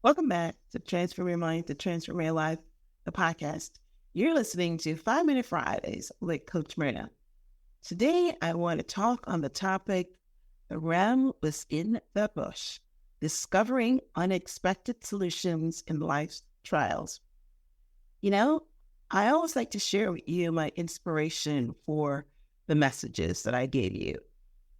Welcome back to Transform Your Mind to Transform Your Life, the podcast. You're listening to 5 Minute Fridays with Coach Myrna. Today, I want to talk on the topic, The Ram Was in the Bush, Discovering Unexpected Solutions in Life's Trials. You know, I always like to share with you my inspiration for the messages that I gave you.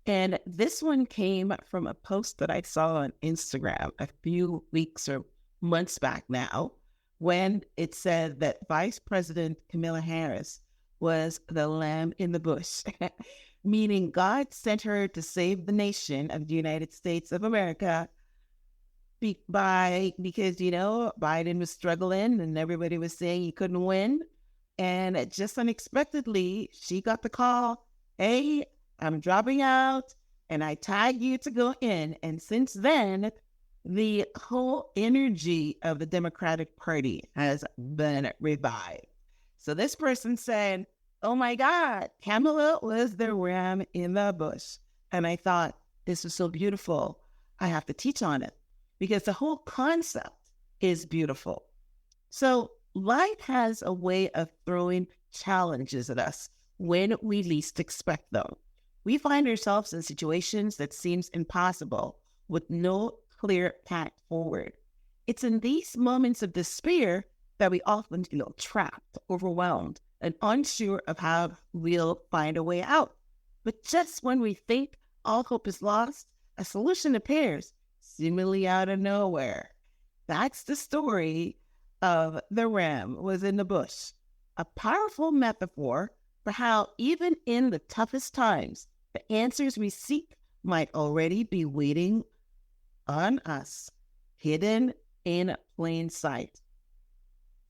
And this one came from a post that I saw on Instagram a few weeks or months back now, when it said that Vice President Kamala Harris was the lamb in the bush, meaning God sent her to save the nation of the United States of America because Biden was struggling and everybody was saying he couldn't win. And just unexpectedly, she got the call, "Hey, I'm dropping out and I tag you to go in." And since then, the whole energy of the Democratic Party has been revived. So this person said, "Oh my God, Kamala was the ram in the bush." And I thought, this was so beautiful. I have to teach on it because the whole concept is beautiful. So life has a way of throwing challenges at us when we least expect them. We find ourselves in situations that seems impossible with no clear path forward. It's in these moments of despair that we often feel trapped, overwhelmed, and unsure of how we'll find a way out. But just when we think all hope is lost, a solution appears, seemingly out of nowhere. That's the story of the ram was in the bush, a powerful metaphor for how even in the toughest times, the answers we seek might already be waiting on us, hidden in plain sight.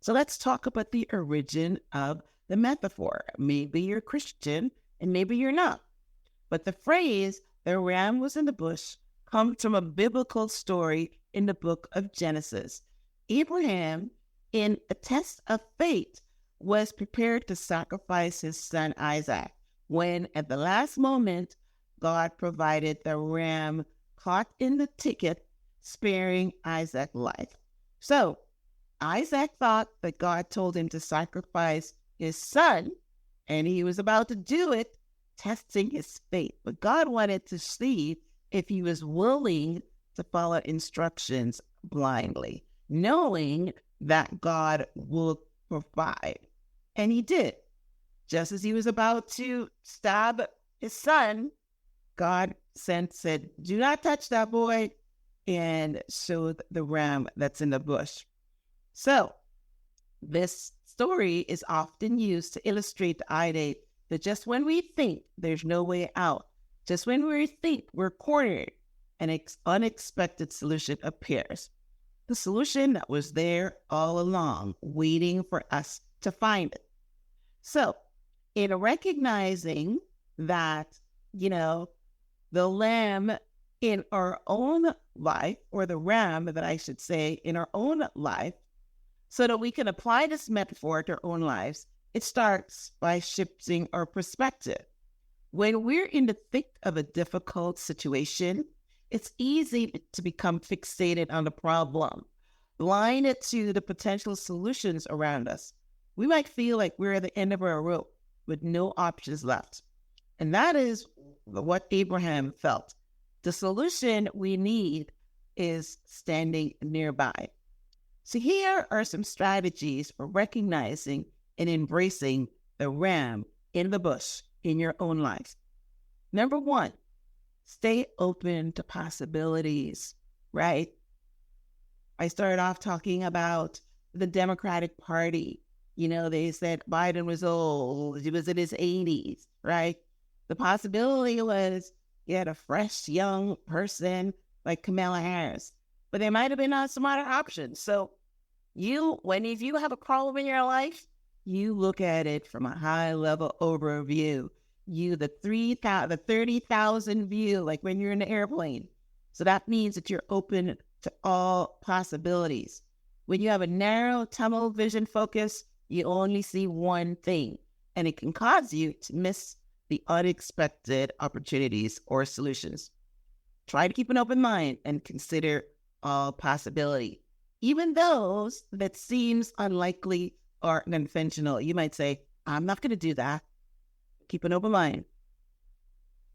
So let's talk about the origin of the metaphor. Maybe you're Christian and maybe you're not. But the phrase, "the ram was in the bush," comes from a biblical story in the book of Genesis. Abraham, in a test of faith, was prepared to sacrifice his son Isaac when, at the last moment, God provided the ram caught in the thicket, sparing Isaac's life. So Isaac thought that God told him to sacrifice his son, and he was about to do it, testing his faith. But God wanted to see if he was willing to follow instructions blindly, knowing that God would provide. And he did. Just as he was about to stab his son, God said, "Do not touch that boy," and showed the ram that's in the bush. So this story is often used to illustrate the idea that just when we think there's no way out, just when we think we're cornered, an unexpected solution appears. The solution that was there all along, waiting for us to find it. So in recognizing that, the lamb in our own life, or the ram that I should say, in our own life, so that we can apply this metaphor to our own lives, it starts by shifting our perspective. When we're in the thick of a difficult situation, it's easy to become fixated on the problem, blinded to the potential solutions around us. We might feel like we're at the end of our rope with no options left. And that is what Abraham felt. The solution we need is standing nearby. So here are some strategies for recognizing and embracing the ram in the bush in your own life. Number one, stay open to possibilities, right? I started off talking about the Democratic Party. They said Biden was old. He was in his 80s, right? The possibility was you had a fresh, young person like Kamala Harris, but there might have been some other options. So if you have a problem in your life, you look at it from a high level overview. The 30,000 view, like when you're in the airplane. So that means that you're open to all possibilities. When you have a narrow tunnel vision focus, you only see one thing, and it can cause you to miss the unexpected opportunities or solutions. Try to keep an open mind and consider all possibility. even those that seems unlikely or unconventional. You might say, I'm not going to do that. Keep an open mind.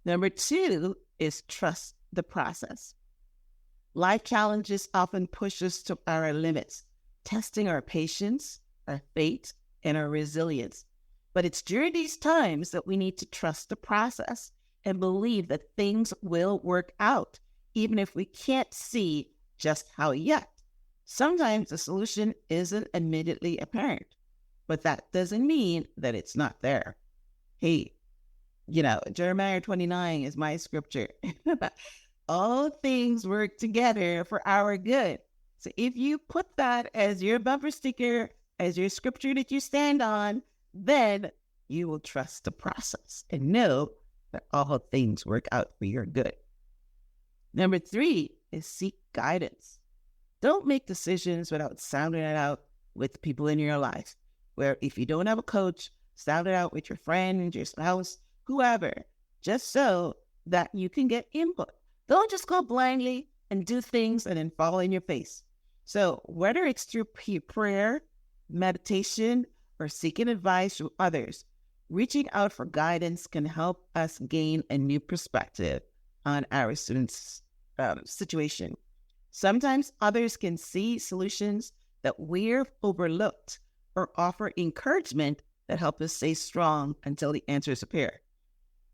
Number 2 is trust the process. Life challenges often push us to our limits, testing our patience, our faith, and our resilience. But it's during these times that we need to trust the process and believe that things will work out, even if we can't see just how yet. Sometimes the solution isn't immediately apparent, but that doesn't mean that it's not there. Hey, Jeremiah 29 is my scripture. All things work together for our good. So if you put that as your bumper sticker, as your scripture that you stand on, then you will trust the process and know that all things work out for your good. Number 3 is seek guidance. Don't make decisions without sounding it out with people in your life. Where if you don't have a coach, sound it out with your friend, your spouse, whoever, just so that you can get input. Don't just go blindly and do things and then fall in your face. So whether it's through prayer, meditation, or seeking advice from others, reaching out for guidance can help us gain a new perspective on our students' situation. Sometimes others can see solutions that we've overlooked or offer encouragement that help us stay strong until the answers appear.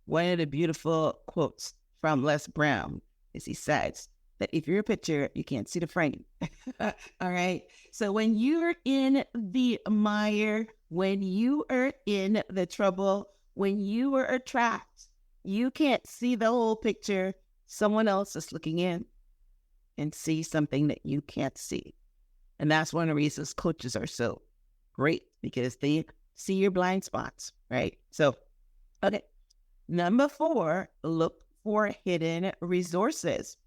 One of the beautiful quotes from Les Brown is he says that if you're a picture, you can't see the frame. All right. So when you're in the mire, when you are in the trouble, when you are trapped, you can't see the whole picture. Someone else is looking in and see something that you can't see. And that's one of the reasons coaches are so great, because they see your blind spots, right? So, okay. Number 4, look for hidden resources.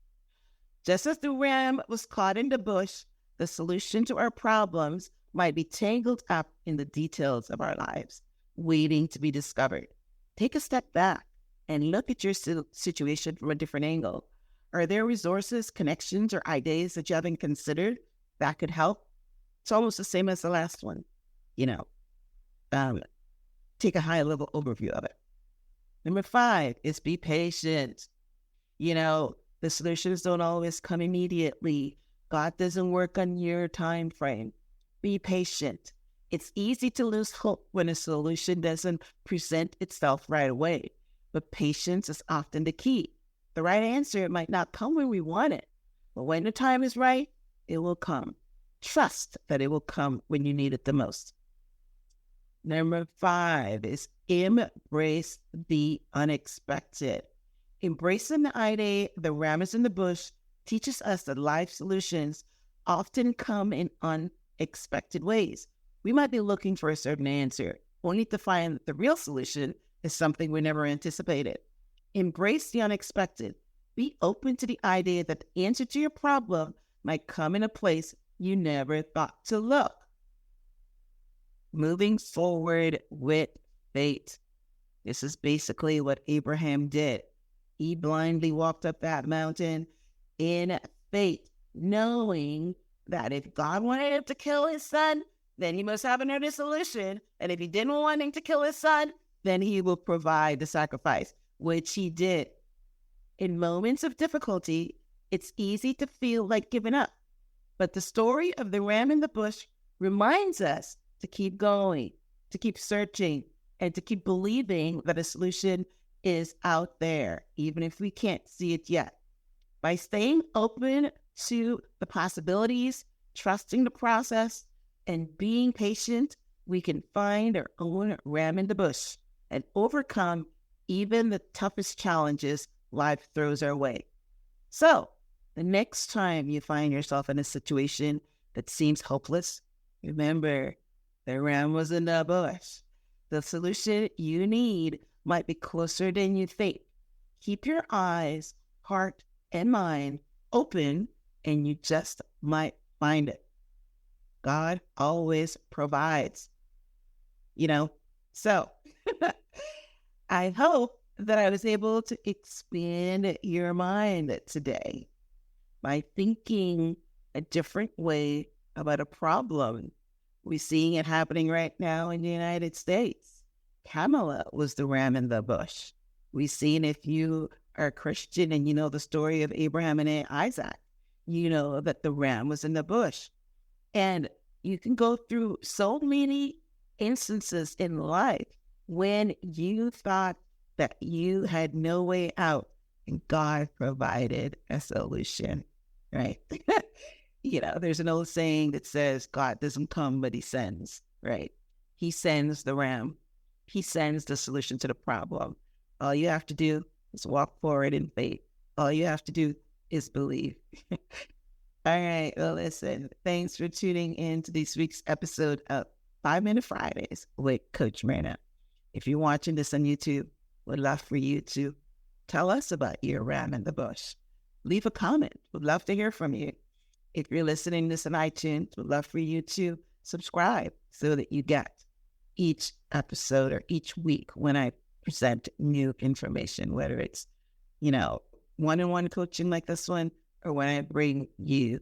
Just as the ram was caught in the bush, the solution to our problems might be tangled up in the details of our lives, waiting to be discovered. Take a step back and look at your situation from a different angle. Are there resources, connections, or ideas that you haven't considered that could help? It's almost the same as the last one. Take a high-level overview of it. Number 5 is be patient. The solutions don't always come immediately. God doesn't work on your time frame. Be patient. It's easy to lose hope when a solution doesn't present itself right away, but patience is often the key. The right answer might not come when we want it, but when the time is right, it will come. Trust that it will come when you need it the most. Number 5 is embrace the unexpected. Embracing the idea, the ram is in the bush, teaches us that life solutions often come in unexpected ways. We might be looking for a certain answer, only to find that the real solution is something we never anticipated. Embrace the unexpected. Be open to the idea that the answer to your problem might come in a place you never thought to look. Moving forward with faith. This is basically what Abraham did. He blindly walked up that mountain in faith, knowing that if God wanted him to kill his son, then he must have another solution. And if he didn't want him to kill his son, then he will provide the sacrifice, which he did. In moments of difficulty, it's easy to feel like giving up. But the story of the ram in the bush reminds us to keep going, to keep searching, and to keep believing that a solution is out there, even if we can't see it yet. By staying open to the possibilities, trusting the process, and being patient, we can find our own ram in the bush and overcome even the toughest challenges life throws our way. So, the next time you find yourself in a situation that seems hopeless, remember, the ram was in the bush. The solution you need might be closer than you think. Keep your eyes, heart, and mind open, and you just might find it. God always provides. So I hope that I was able to expand your mind today by thinking a different way about a problem. We're seeing it happening right now in the United States. Kamala was the ram in the bush. We've seen, if you are a Christian and you know the story of Abraham and Isaac, you know that the ram was in the bush. And you can go through so many instances in life when you thought that you had no way out and God provided a solution, right? There's an old saying that says God doesn't come, but he sends, right? He sends the ram. He sends the solution to the problem. All you have to do is walk forward in faith. All you have to do is believe. All right. Well, listen, thanks for tuning in to this week's episode of 5-Minute Fridays with Coach Myrna. If you're watching this on YouTube, we'd love for you to tell us about your ram in the bush. Leave a comment. We'd love to hear from you. If you're listening to this on iTunes, we'd love for you to subscribe so that you get each episode or each week when I present new information, whether it's, one-on-one coaching like this one, or when I bring you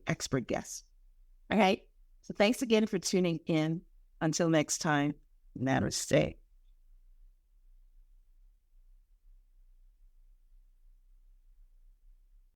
expert guests. All right. So thanks again for tuning in. Until next time, namaste.